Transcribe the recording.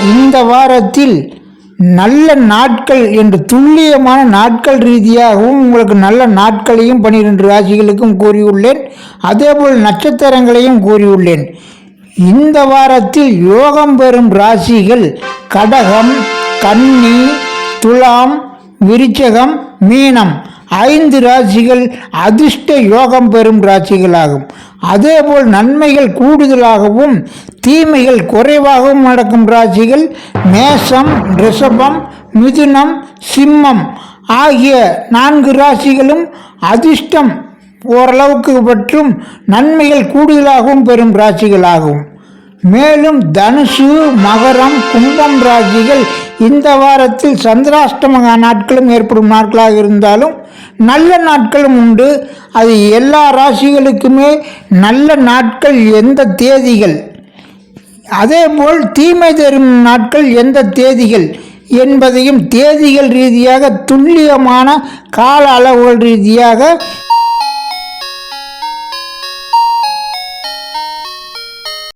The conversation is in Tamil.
இந்த வாரத்தில் நல்ல நாட்கள் என்று துல்லியமான நாட்கள் ரீதியாகவும் உங்களுக்கு நல்ல நாட்களையும் 12 ராசிகளுக்கும் கூறியுள்ளேன். அதேபோல் நட்சத்திரங்களையும் கூறியுள்ளேன். இந்த வாரத்தில் யோகம் பெறும் ராசிகள் கடகம், கன்னி, துலாம், விருச்சகம், மீனம் 5 ராசிகள் அதிர்ஷ்ட யோகம் பெறும் ராசிகளாகும். அதேபோல் நன்மைகள் கூடுதலாகவும் தீமைகள் குறைவாகவும் நடக்கும் ராசிகள் மேஷம், ரிஷபம், மிதுனம், சிம்மம் ஆகிய 4 ராசிகளும் அதிர்ஷ்டம் ஓரளவுக்கு மற்றும் நன்மைகள் கூடுதலாகவும் பெறும் ராசிகளாகும். மேலும் தனுசு, மகரம், கும்பம் ராசிகள் இந்த வாரத்தில் சந்திராஷ்டம நாட்களும் ஏற்படும் நாட்களாக இருந்தாலும் நல்ல நாட்களும் உண்டு. அது எல்லா ராசிகளுக்குமே நல்ல நாட்கள் எந்த தேதிகள், அதேபோல் தீமை தரும் நாட்கள் எந்த தேதிகள் என்பதையும் தேதிகள் ரீதியாக துல்லியமான கால அளவுகள் ரீதியாக